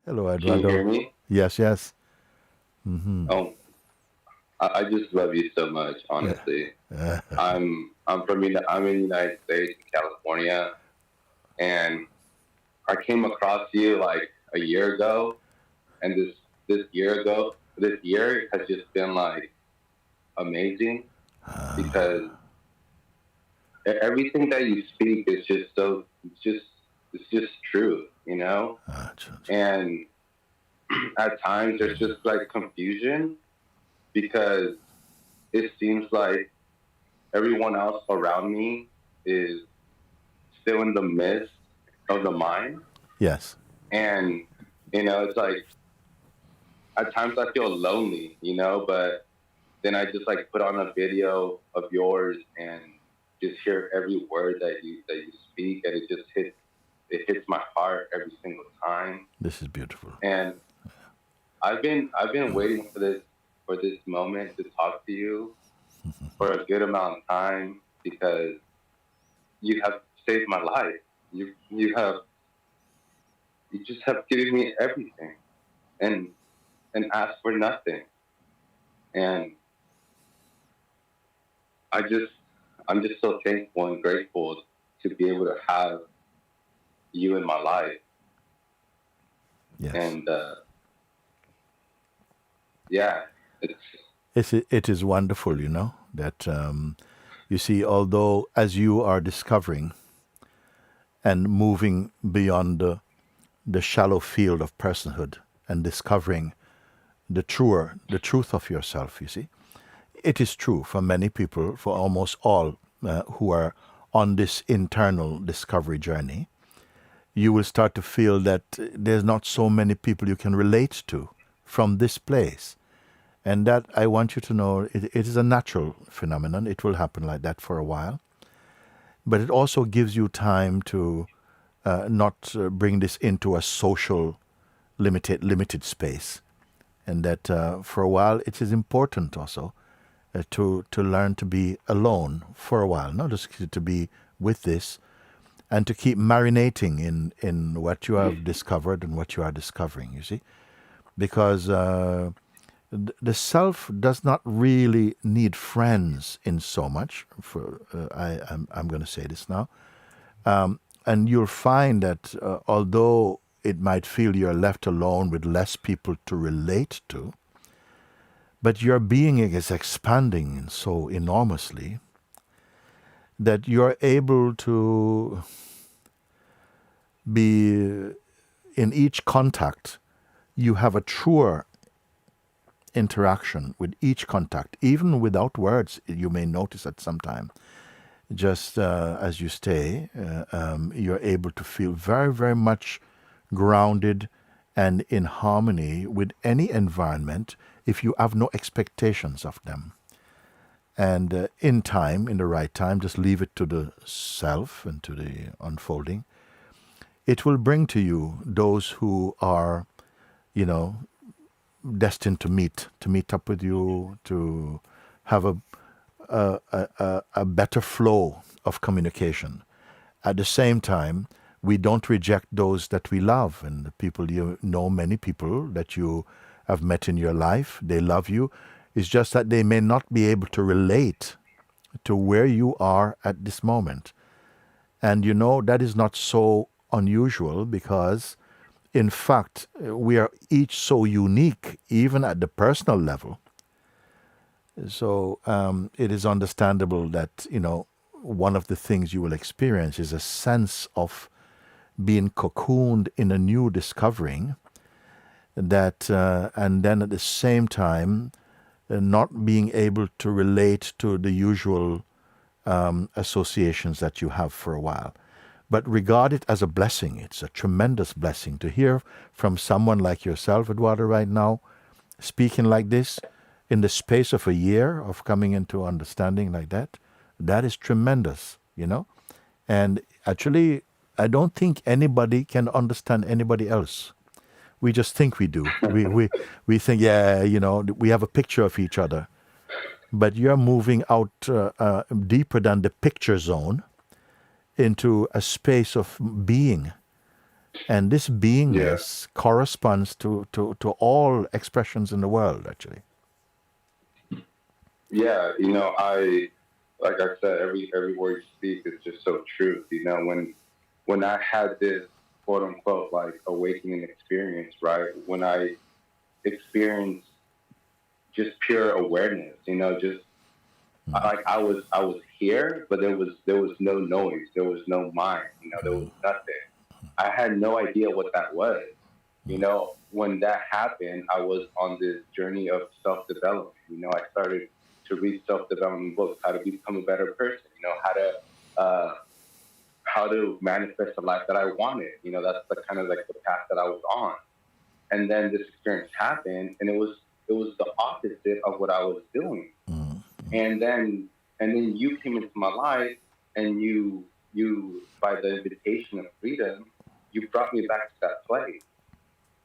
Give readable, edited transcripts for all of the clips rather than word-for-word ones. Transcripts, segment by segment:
Hello, Can you hear Eduardo. me? Yes, yes. Mm-hmm. Oh, I just love you so much, Yeah. honestly. I'm in the United States, in California, and I came across you like a year ago, and this year has just been like amazing because everything that you speak is just it's just true, you know. And at times there's just like confusion because it seems like everyone else around me is still in the midst of the mind. Yes. And, it's like at times I feel lonely, but then I just like put on a video of yours and just hear every word that you speak, and it hits my heart every single time. This is beautiful. And I've been waiting for this moment to talk to you for a good amount of time because you have saved my life. You just have given me everything and asked for nothing. And I just I'm just so thankful and grateful to be able to have you in my life. Yes. And yeah, it's It is wonderful, that you see, although as you are discovering and moving beyond the shallow field of personhood and discovering the truth of yourself, you see, it is true for many people, for almost all who are on this internal discovery journey. You will start to feel that there's not so many people you can relate to from this place. And that, I want you to know, it is a natural phenomenon. It will happen like that for a while. But it also gives you time to not bring this into a social limited space. And that for a while it is important also to learn to be alone for a while, not just to be with this, and to keep marinating in what you have discovered and what you are discovering, you see. Because the self does not really need friends in so much. I'm going to say this now. And you'll find that although it might feel you're left alone with less people to relate to, but your being is expanding so enormously that you're able to be in each contact, you have a truer interaction with each contact, even without words. You may notice at some time, just as you stay, you're able to feel very, very much grounded and in harmony with any environment if you have no expectations of them. And in time, in the right time, just leave it to the self and to the unfolding. It will bring to you those who are, you know, destined to meet up with you, to have a better flow of communication. At the same time, we don't reject those that we love, and the people many people that you have met in your life, they love you. It's just that they may not be able to relate to where you are at this moment. And that is not so unusual because, in fact, we are each so unique, even at the personal level. So it is understandable that, one of the things you will experience is a sense of being cocooned in a new discovering that, and then at the same time, not being able to relate to the usual associations that you have for a while. But regard it as a blessing. It's a tremendous blessing to hear from someone like yourself, Eduardo, right now, speaking like this in the space of a year of coming into understanding like that. That is tremendous. And actually, I don't think anybody can understand anybody else. We just think we do. We think, yeah, we have a picture of each other. But you're moving out deeper than the picture zone into a space of being And this beingness corresponds to all expressions in the world, actually. Yeah, like I said, every word you speak is just so true. When I had this quote unquote like awakening experience, right? When I experienced just pure awareness, just like I was here, but there was no noise, there was no mind, there was nothing. I had no idea what that was. When that happened, I was on this journey of self-development. I started to read self-development books, how to become a better person, how to manifest the life that I wanted. That's the kind of like the path that I was on. And then this experience happened, and it was the opposite of what I was doing. And then you came into my life, and you by the invitation of freedom, you brought me back to that place.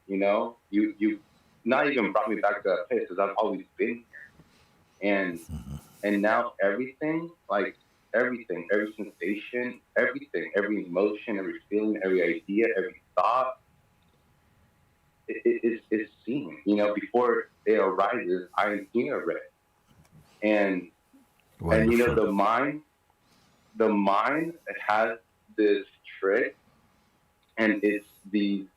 You not even brought me back to that place, because I've always been here. And now everything, like everything, every sensation, everything, every emotion, every feeling, every idea, every thought, is seen. Before it arises, I am here already. And the mind has this trick, and it's the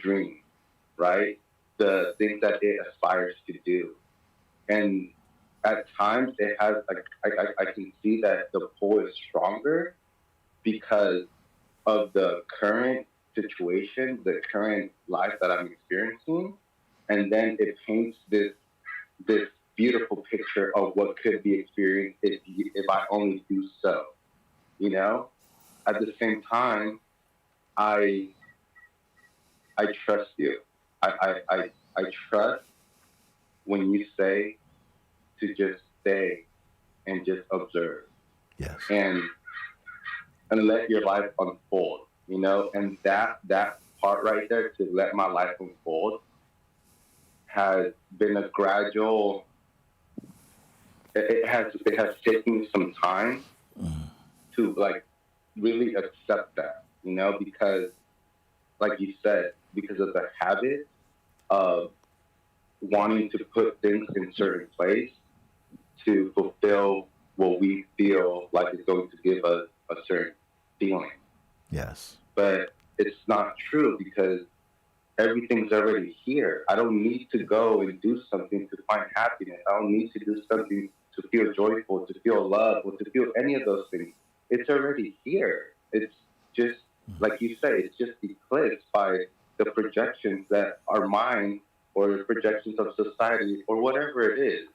dream, right? The things that it aspires to do. And at times it has, like, I can see that the pull is stronger because of the current situation, the current life that I'm experiencing. And then it paints this beautiful picture of what could be experienced if I only do so. At the same time, I trust you. I trust when you say to just stay and just observe. Yes. And let your life unfold, and that part right there, to let my life unfold, has been a gradual, it has taken some time to like really accept that, because like you said, because of the habit of wanting to put things in certain place to fulfill what we feel like is going to give us a certain feeling. Yes. But it's not true, because everything's already here. I don't need to go and do something to find happiness. I don't need to do something to feel joyful, to feel love, or to feel any of those things. It's already here. It's just, like you say, it's just eclipsed by the projections that are mine, or the projections of society, or whatever it is.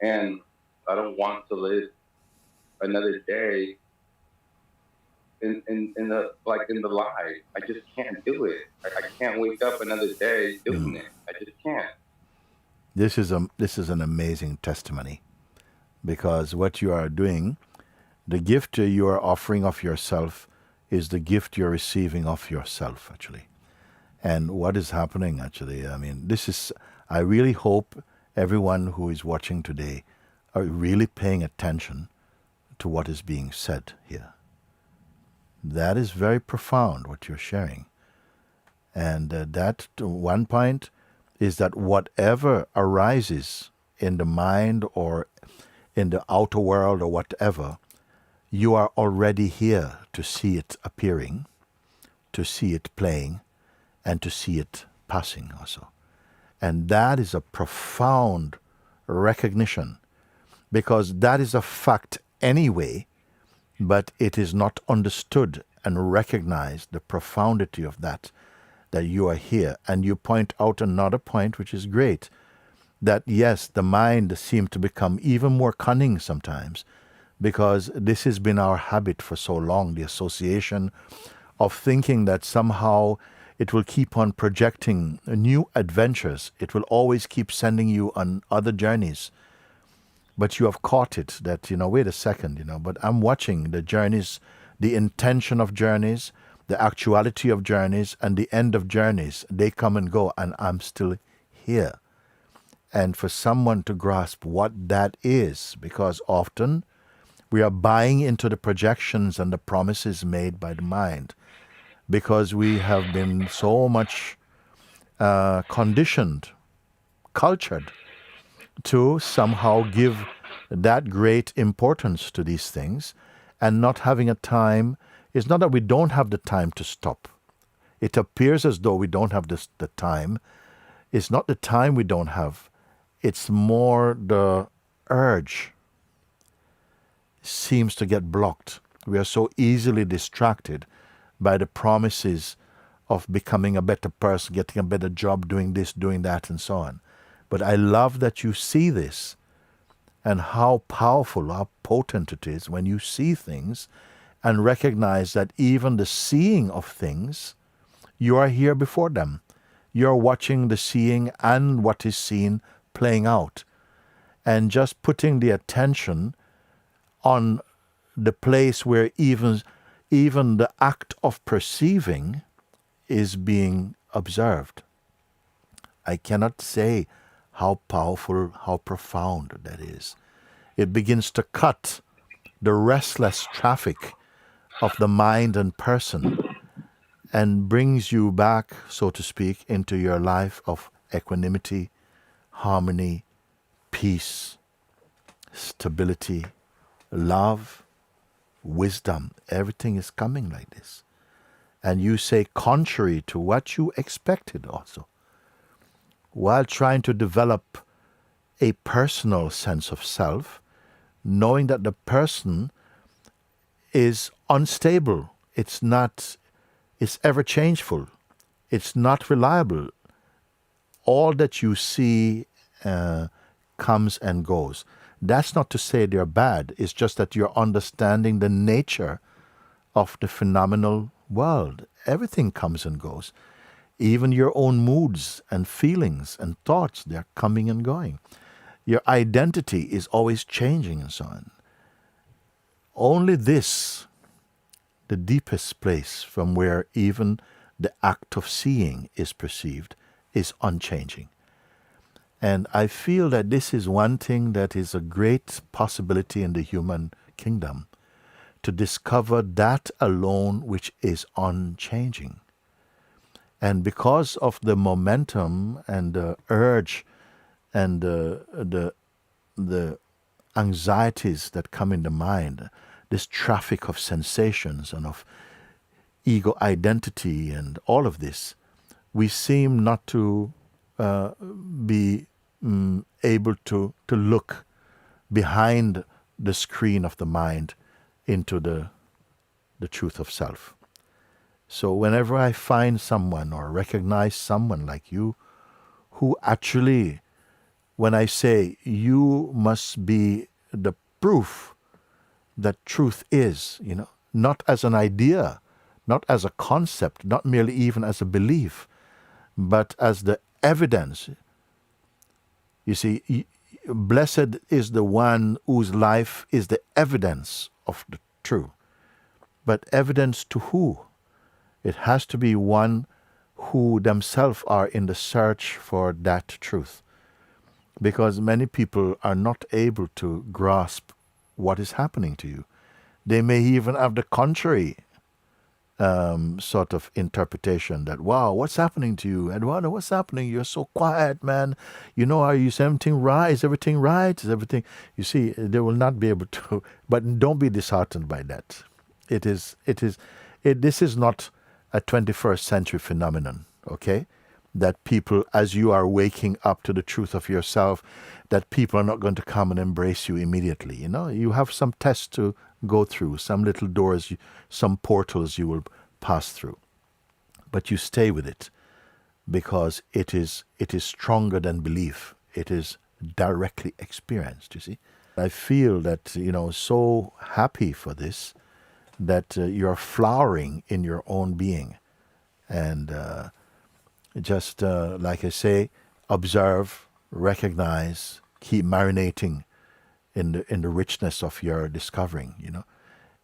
And I don't want to live another day in the lie. I just can't do it. I can't wake up another day doing it. I just can't. This is an amazing testimony, because what you are doing, the gift you are offering of yourself, is the gift you're receiving of yourself, actually. And what is happening, actually, I really hope everyone who is watching today are really paying attention to what is being said here. That is very profound, what you're sharing. And that, one point, is that whatever arises in the mind or in the outer world or whatever, you are already here to see it appearing, to see it playing, and to see it passing also. And that is a profound recognition, because that is a fact anyway, but it is not understood and recognized, the profundity of that you are here. And you point out another point, which is great, that yes, the mind seems to become even more cunning sometimes, because this has been our habit for so long, the association of thinking that somehow it will keep on projecting new adventures. It will always keep sending you on other journeys. But you have caught it that, wait a second, but I'm watching the journeys, the intention of journeys, the actuality of journeys, and the end of journeys. They come and go, and I'm still here. And for someone to grasp what that is, because often we are buying into the projections and the promises made by the mind. because we have been so much conditioned, cultured, to somehow give that great importance to these things, and not having a time. It's not that we don't have the time to stop. It appears as though we don't have the time. It's not the time we don't have. It's more the urge seems to get blocked. We are so easily distracted by the promises of becoming a better person, getting a better job, doing this, doing that, and so on. But I love that you see this, and how powerful, how potent it is when you see things and recognize that even the seeing of things, you are here before them. You're watching the seeing and what is seen playing out. And just putting the attention on the place where even the act of perceiving is being observed. I cannot say how powerful, how profound that is. It begins to cut the restless traffic of the mind and person and brings you back, so to speak, into your life of equanimity, harmony, peace, stability, love, wisdom. Everything is coming like this. And you say contrary to what you expected also, while trying to develop a personal sense of self, knowing that the person is unstable. It's ever changeful. It's not reliable. All that you see comes and goes. That's not to say they're bad. It's just that you're understanding the nature of the phenomenal world. Everything comes and goes. Even your own moods and feelings and thoughts, they're coming and going. Your identity is always changing and so on. Only this, the deepest place from where even the act of seeing is perceived, is unchanging. And I feel that this is one thing that is a great possibility in the human kingdom, to discover that alone which is unchanging. And because of the momentum and the urge and the anxieties that come in the mind, this traffic of sensations and of ego identity and all of this, we seem not to be able to look behind the screen of the mind into the truth of self. So whenever I find someone or recognize someone like you, who actually, when I say you must be the proof that truth is, not as an idea, not as a concept, not merely even as a belief, but as the evidence. You see, blessed is the one whose life is the evidence of the true. But evidence to who? It has to be one who themselves are in the search for that truth. Because many people are not able to grasp what is happening to you. They may even have the contrary sort of interpretation that, wow, what's happening to you? Eduardo, what's happening? You're so quiet, man. Are you everything right? Is everything right? Is everything... You see, they will not be able to... But don't be disheartened by that. This is not a 21st century phenomenon, okay? That people, as you are waking up to the truth of yourself, that people are not going to come and embrace you immediately. You have some tests to go through, some little doors, some portals you will pass through. But you stay with it, because it is stronger than belief. It is directly experienced, you see. I feel that, so happy for this, that you're flowering in your own being. And just like I say, observe, recognize, keep marinating in the richness of your discovering,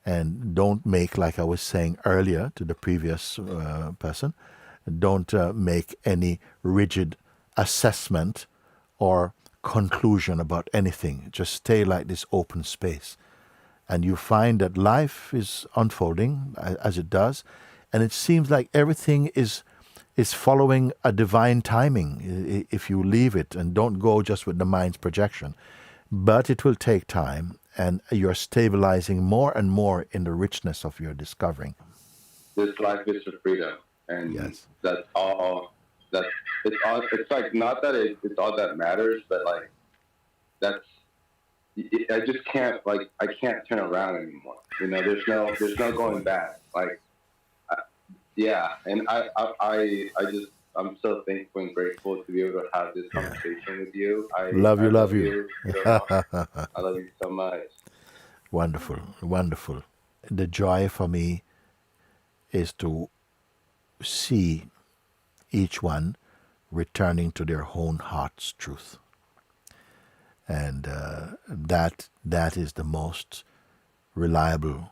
and don't make, like I was saying earlier to the previous person, don't make any rigid assessment or conclusion about anything. Just stay like this open space, and you find that life is unfolding as it does, And it seems like everything is following a divine timing if you leave it and don't go just with the mind's projection. But it will take time, and you're stabilizing more and more in the richness of your discovering. This life is for freedom, and Yes. that's all. It's like not that it's all that matters, but like that's. I just can't I can't turn around anymore. You know, there's no going back. Like, yeah, and I'm so thankful and grateful to be able to have this conversation with you. I love you. I love you so much. Wonderful, wonderful. The joy for me is to see each one returning to their own heart's truth. And that is the most reliable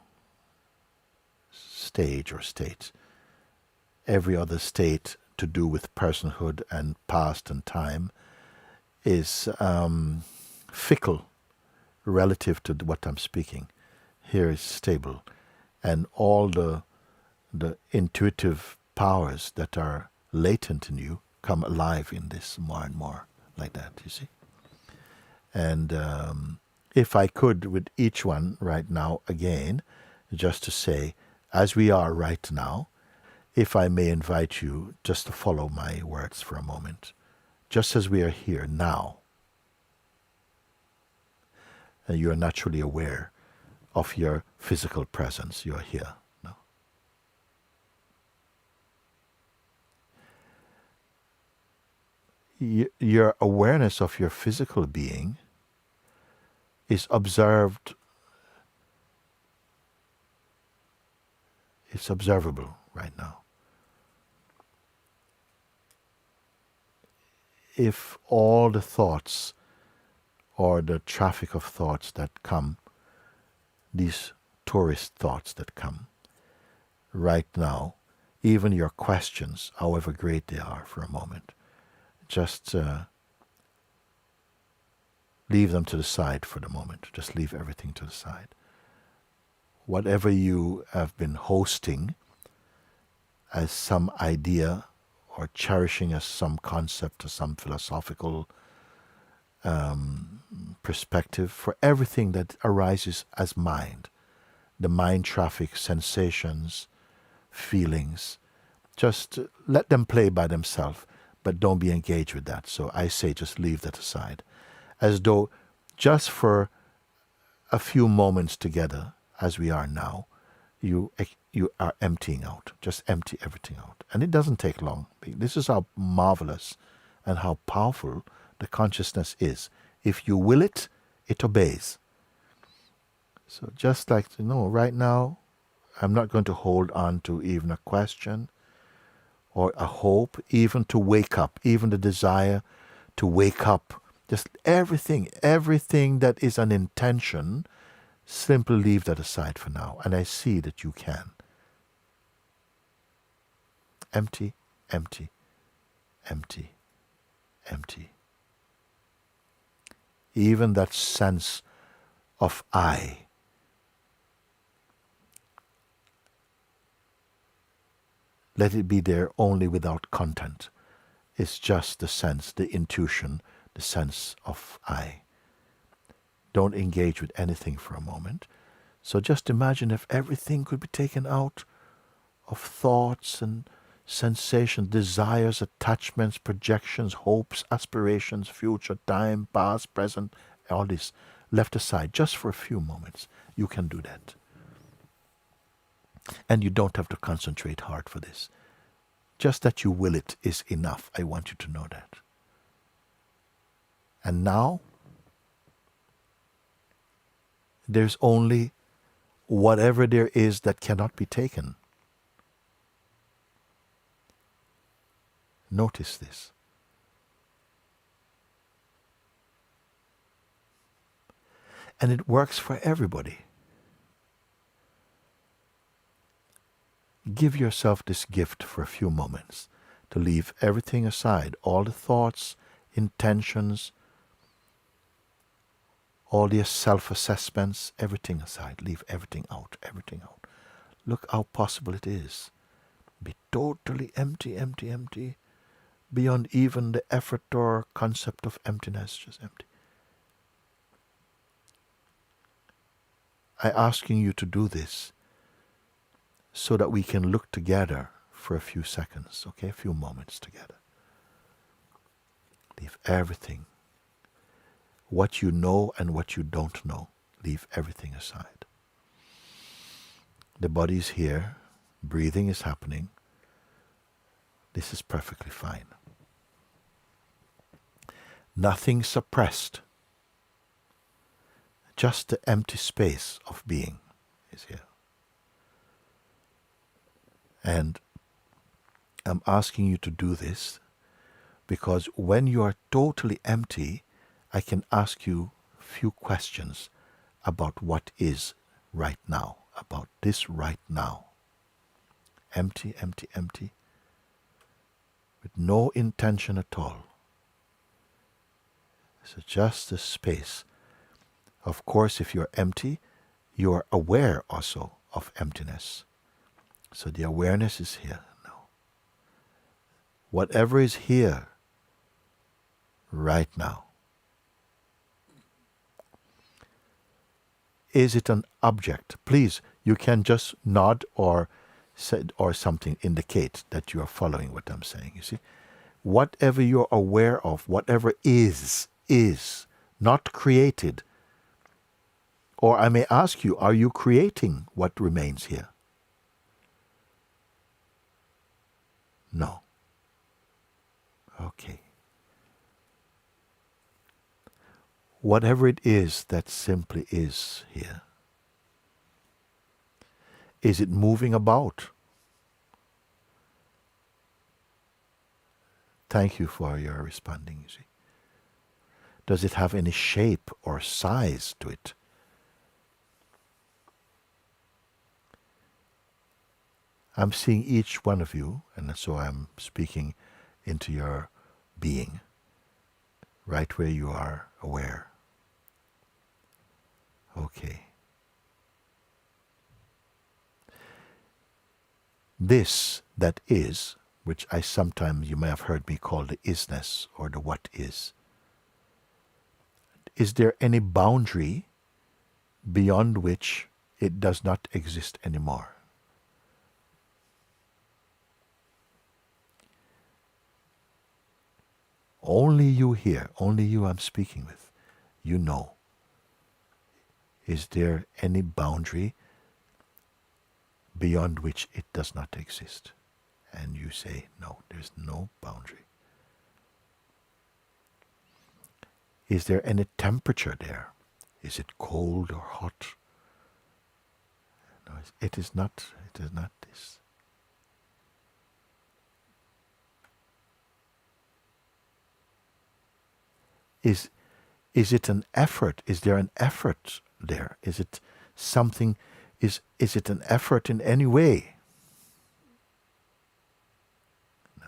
stage or state. Every other state to do with personhood and past and time is fickle relative to what I'm speaking. Here is stable, and all the intuitive powers that are latent in you come alive in this more and more, like that, you see. And if I could, with each one right now again, just to say, as we are right now, if I may invite you just to follow my words for a moment, just as we are here now, and you are naturally aware of your physical presence, you are here now. Your awareness of your physical being is observed, it's observable right now. If all the thoughts or the traffic of thoughts that come, these tourist thoughts that come right now, even your questions, however great they are for a moment, just leave them to the side for the moment. Just leave everything to the side. Whatever you have been hosting as some idea or cherishing as some concept or some philosophical perspective, for everything that arises as mind, the mind traffic, sensations, feelings, just let them play by themselves, but don't be engaged with that. So I say just leave that aside. As though just for a few moments together, as we are now, you are emptying out. Just empty everything out. And it doesn't take long. This is how marvelous and how powerful the consciousness is. If you will it, it obeys. So just like, right now, I'm not going to hold on to even a question or a hope, even to wake up, even the desire to wake up. Just everything that is an intention, simply leave that aside for now. And I see that you can. Empty, empty, empty, empty. Even that sense of I, let it be there only without content. It's just the sense, the intuition, the sense of I. Don't engage with anything for a moment. So just imagine if everything could be taken out of thoughts and sensations, desires, attachments, projections, hopes, aspirations, future, time, past, present, all this left aside just for a few moments. You can do that. And you don't have to concentrate hard for this. Just that you will it is enough. I want you to know that. And now, there's only whatever there is that cannot be taken. Notice this. And it works for everybody. Give yourself this gift for a few moments to leave everything aside, all the thoughts, intentions, all the self-assessments, everything aside. Leave everything out, everything out. Look how possible it is. Be totally empty, empty, empty, beyond even the effort or concept of emptiness, just empty. I'm asking you to do this so that we can look together for a few seconds, okay? A few moments together. Leave everything. What you know and what you don't know, leave everything aside. The body is here, breathing is happening. This is perfectly fine. Nothing suppressed. Just the empty space of being is here. And I'm asking you to do this because when you are totally empty, I can ask you a few questions about what is right now, about this right now. Empty, empty, empty, with no intention at all. So just a space. Of course, if you're empty, you are aware also of emptiness. So the awareness is here now. Whatever is here right now. Is it an object? Please, you can just nod or say, or something indicate that you are following what I'm saying, you see. Whatever you're aware of, whatever is, not created. Or I may ask you, are you creating what remains here? No. Okay. Whatever it is that simply is here. Is it moving about? Thank you for your responding, you see. Does it have any shape or size to it? I'm seeing each one of you, and so I'm speaking into your being, right where you are aware. Okay. This that is, which I sometimes, you may have heard me call the isness or the what is there any boundary beyond which it does not exist anymore? Only you here, only you I'm speaking with, you know. Is there any boundary beyond which it does not exist? And you say, no, there's no boundary. Is there any temperature there? Is it cold or hot? No, it is not this. Is it an effort? Is there an effort there? Is it something, is it an effort in any way? No.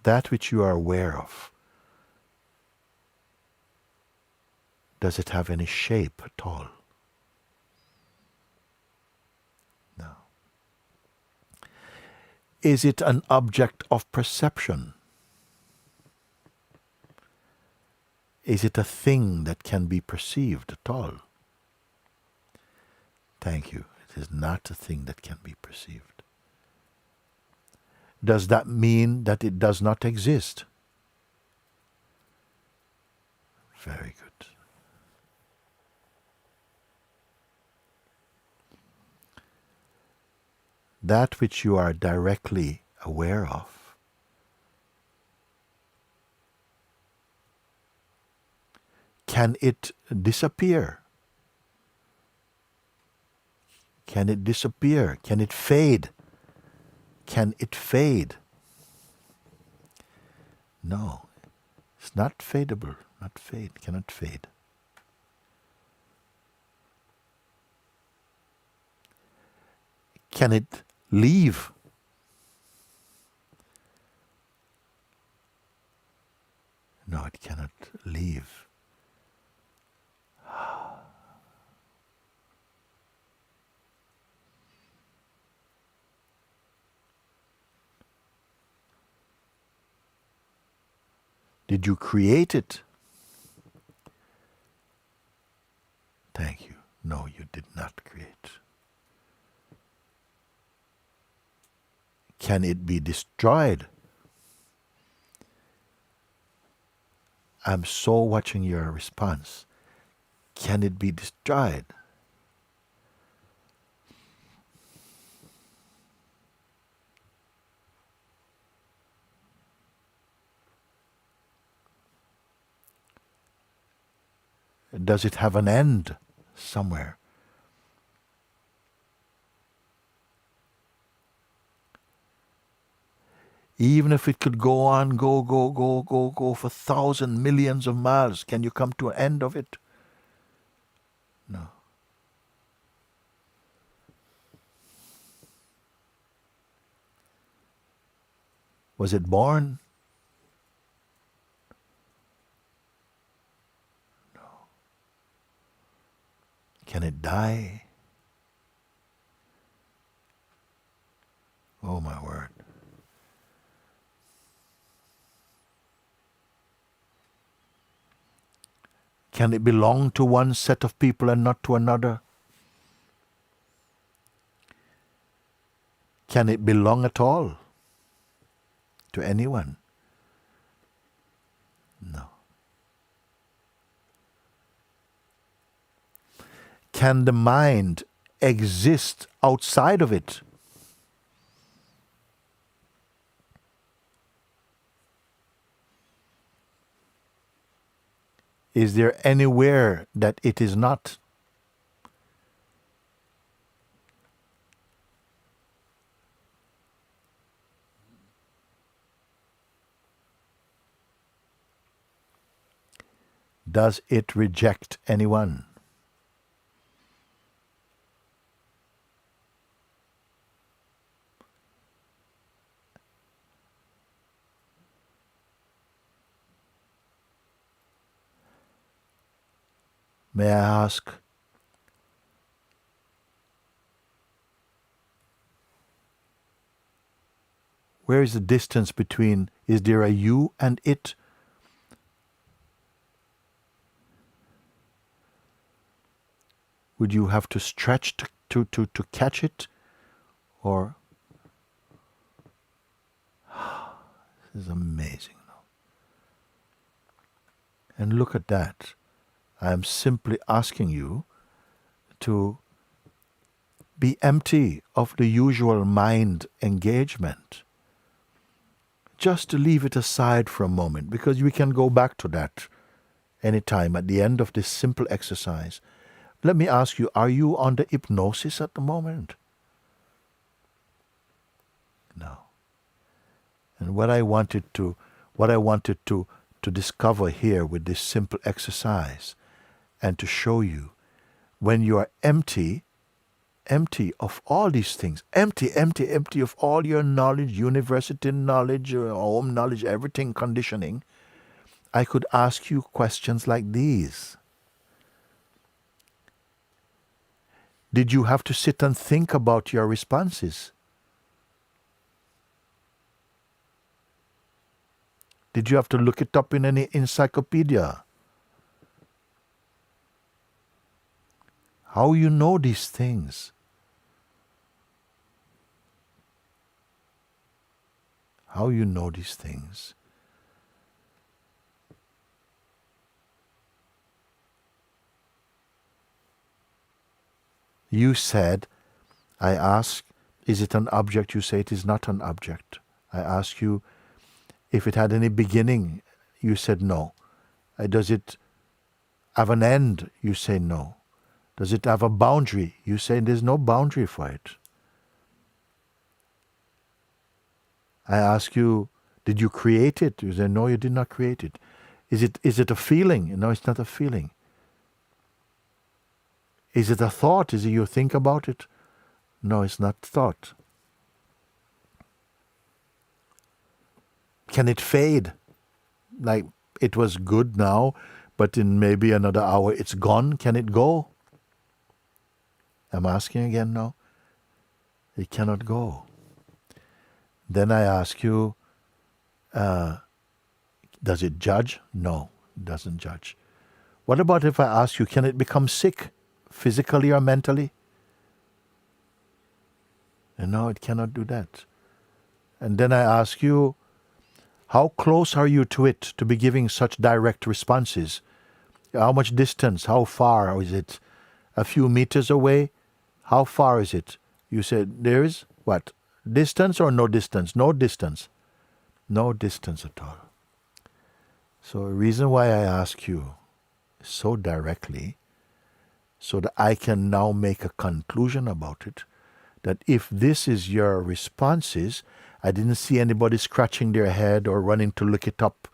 That which you are aware of, does it have any shape at all? No. Is it an object of perception? Is it a thing that can be perceived at all? Thank you. It is not a thing that can be perceived. Does that mean that it does not exist? Very good. That which you are directly aware of, can it disappear? Can it disappear? Can it fade? Can it fade? No, it's not fadeable, not fade, cannot fade. Can it leave? No, it cannot leave. Did you create it? Thank you. No, you did not create. Can it be destroyed? I'm so watching your response. Can it be destroyed? Does it have an end somewhere? Even if it could go on, go for thousands, millions of miles, can you come to an end of it? No. Was it born? No. Can it die? Oh my word. Can it belong to one set of people and not to another? Can it belong at all to anyone? No. Can the mind exist outside of it? Is there anywhere that it is not? Does it reject anyone? May I ask, where is the distance between, is there a you and it? Would you have to stretch to catch it? Or, this is amazing. And look at that. I am simply asking you to be empty of the usual mind engagement. Just to leave it aside for a moment, because we can go back to that anytime at the end of this simple exercise. Let me ask you, are you under hypnosis at the moment? No. And what I wanted to discover here with this simple exercise, and to show you, when you are empty of all these things, empty of all your knowledge, university knowledge, your home knowledge, everything, conditioning, I could ask you questions like these. Did you have to sit and think about your responses? Did you have to look it up in any encyclopedia? How you know these things? How you know these things? You said, I ask, is it an object? You say it is not an object. I ask you if it had any beginning. You said no. Does it have an end? You say no. Does it have a boundary? You say there's no boundary for it. I ask you, did you create it? You say no, you did not create it. Is it a feeling? No, it's not a feeling. Is it a thought? Is it you think about it? No, it's not thought. Can it fade? Like it was good now, but in maybe another hour it's gone. Can it go? I'm asking again now. It cannot go. Then I ask you, Does it judge? No, it doesn't judge. What about if I ask you, can it become sick physically or mentally? And no, it cannot do that. And then I ask you, how close are you to it to be giving such direct responses? How much distance? How far is it? A few meters away? How far is it? You said there is what? Distance or no distance? No distance. No distance at all. So the reason why I ask you so directly, so that I can now make a conclusion about it, that if this is your responses, I didn't see anybody scratching their head or running to look it up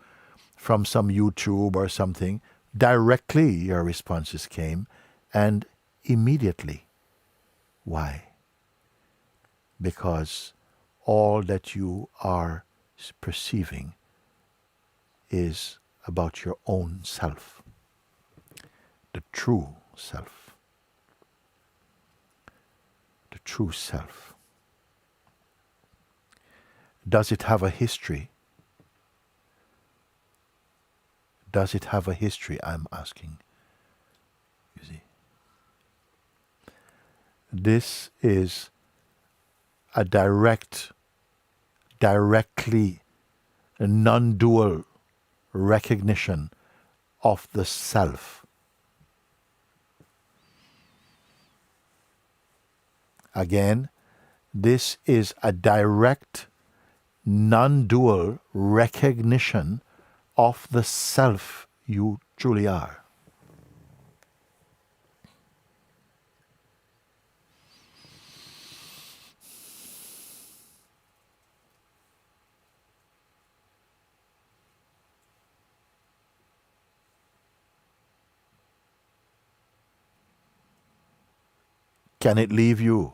from some YouTube or something. Directly your responses came, and immediately. Why? Because all that you are perceiving is about your own self, the true self. The true self. Does it have a history? Does it have a history, I'm asking? You see? This is a directly non-dual recognition of the self. Again, this is a direct non-dual recognition of the self you truly are. Can it leave you?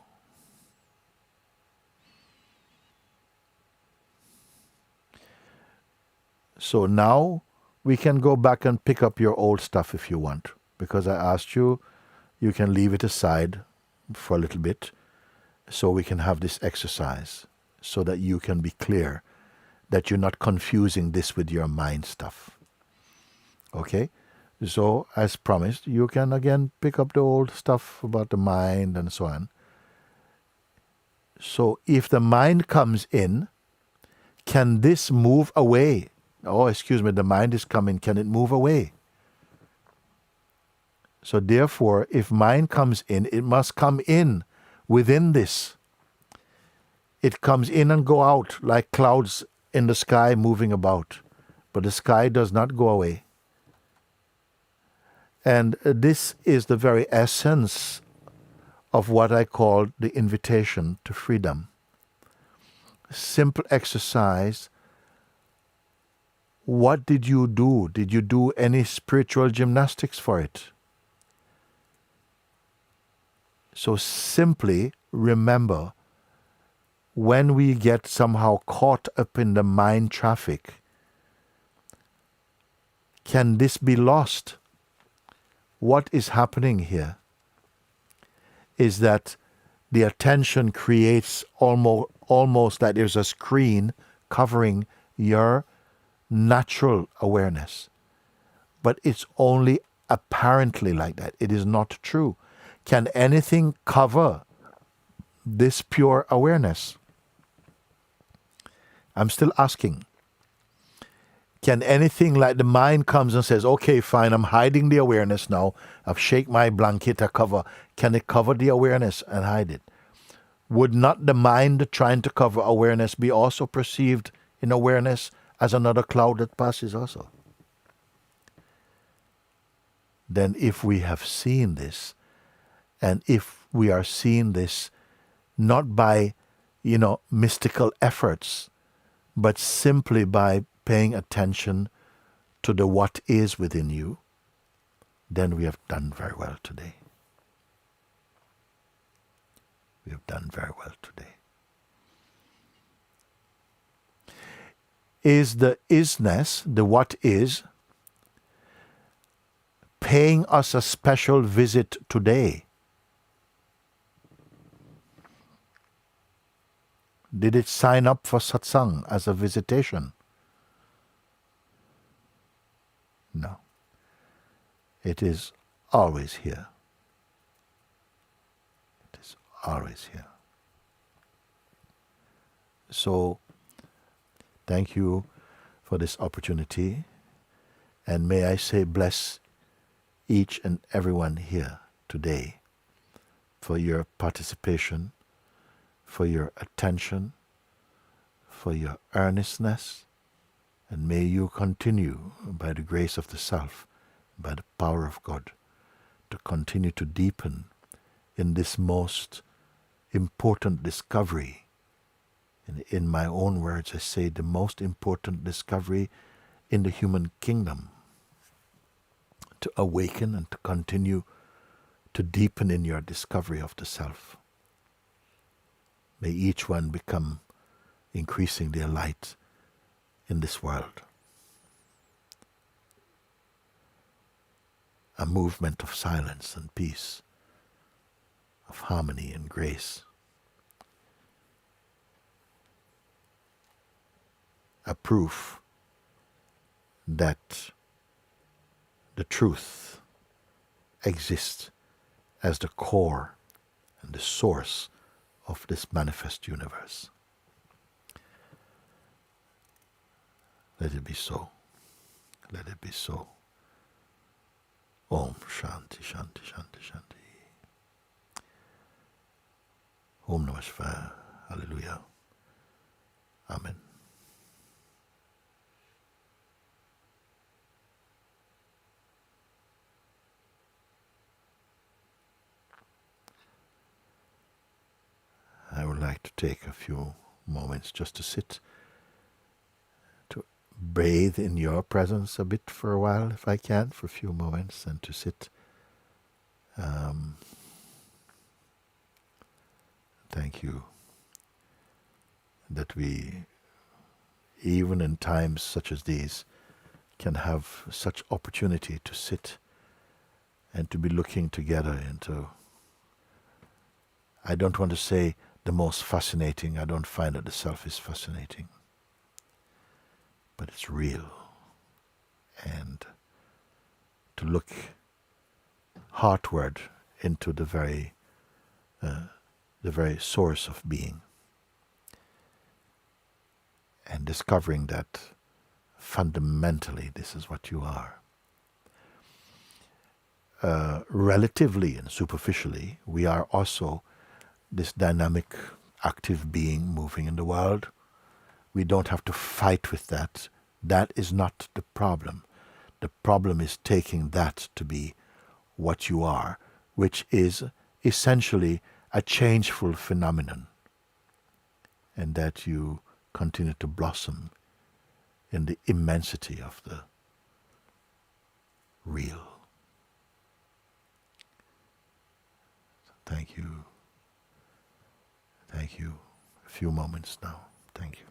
So now we can go back and pick up your old stuff if you want. Because I asked you, you can leave it aside for a little bit so we can have this exercise so that you can be clear that you're not confusing this with your mind stuff. Okay? So, as promised, you can again pick up the old stuff about the mind and so on. So, if the mind comes in, can this move away? Oh, excuse me, the mind is coming. Can it move away? So, therefore, if mind comes in, it must come in within this. It comes in and go out like clouds in the sky moving about. But the sky does not go away. And this is the very essence of what I call the invitation to freedom. Simple exercise. What did you do? Did you do any spiritual gymnastics for it? So simply remember, when we get somehow caught up in the mind traffic, can this be lost? What is happening here is that the attention creates almost like there's a screen covering your natural awareness. But it's only apparently like that. It is not true. Can anything cover this pure awareness? I'm still asking. Can anything like the mind comes and says, okay, fine, I'm hiding the awareness now. I've shake my blanket, I cover. Can it cover the awareness and hide it? Would not the mind trying to cover awareness be also perceived in awareness as another cloud that passes also? Then if we have seen this, and if we are seeing this not by, mystical efforts, but simply by paying attention to the what is within you, then we have done very well today. We have done very well today. Is the isness, the what is, paying us a special visit today? Did it sign up for satsang as a visitation? No. It is always here. It is always here. So, thank you for this opportunity. And may I say, bless each and everyone here today for your participation, for your attention, for your earnestness, and may you continue, by the grace of the self, by the power of God, to continue to deepen in this most important discovery. In my own words, I say the most important discovery in the human kingdom, to awaken and to continue to deepen in your discovery of the self. May each one become increasing their light in this world. A movement of silence and peace, of harmony and grace. A proof that the truth exists as the core and the source of this manifest universe. Let it be so. Let it be so. Om Shanti Shanti Shanti Shanti. Om Namah Shivaya. Hallelujah. Amen. I would like to take a few moments just to sit, to bathe in your presence a bit for a while, if I can, for a few moments, and to sit. Thank you that we, even in times such as these, can have such opportunity to sit and to be looking together into, I don't want to say the most fascinating. I don't find that the self is fascinating, but it's real. And to look heartward into the very source of being, and discovering that fundamentally this is what you are. Relatively and superficially, we are also this dynamic, active being moving in the world. We don't have to fight with that. That is not the problem. The problem is taking that to be what you are, which is essentially a changeful phenomenon, and that you continue to blossom in the immensity of the real. Thank you. Thank you. A few moments now. Thank you.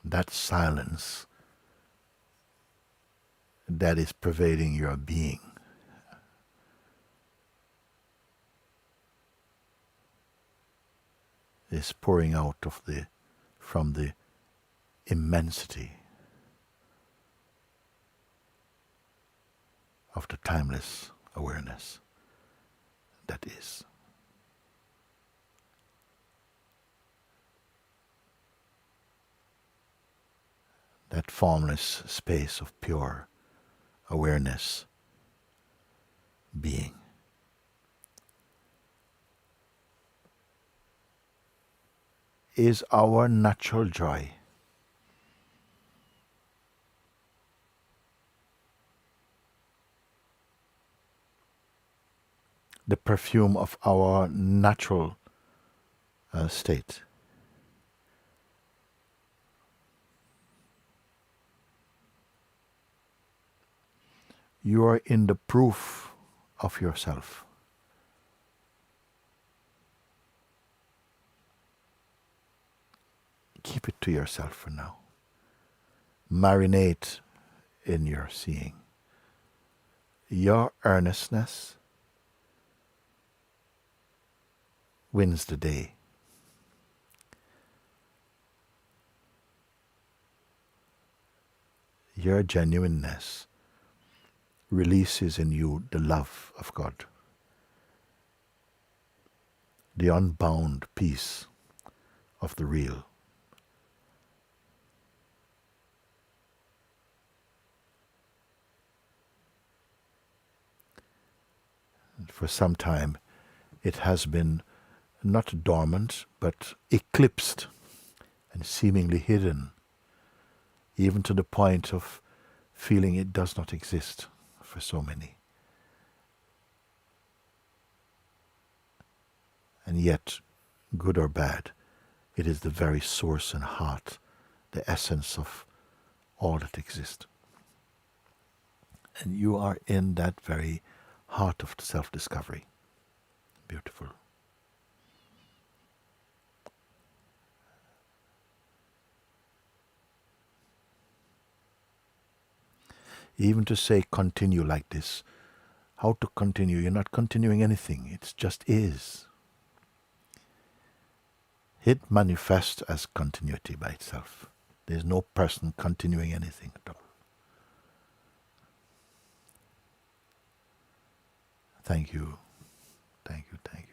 That silence that is pervading your being is pouring out from the immensity of the timeless awareness that is. That formless space of pure awareness, being. Is our natural joy. The perfume of our natural state. You are in the proof of yourself. Keep it to yourself for now. Marinate in your seeing. Your earnestness wins the day. Your genuineness releases in you the love of God, the unbound peace of the real. For some time, it has been not dormant, but eclipsed and seemingly hidden, even to the point of feeling it does not exist for so many. And yet, good or bad, it is the very source and heart, the essence of all that exists. And you are in that very heart of self-discovery. Beautiful. Even to say continue like this, how to continue? You're not continuing anything, it just is. It manifests as continuity by itself. There's no person continuing anything at all. Thank you. Thank you. Thank you.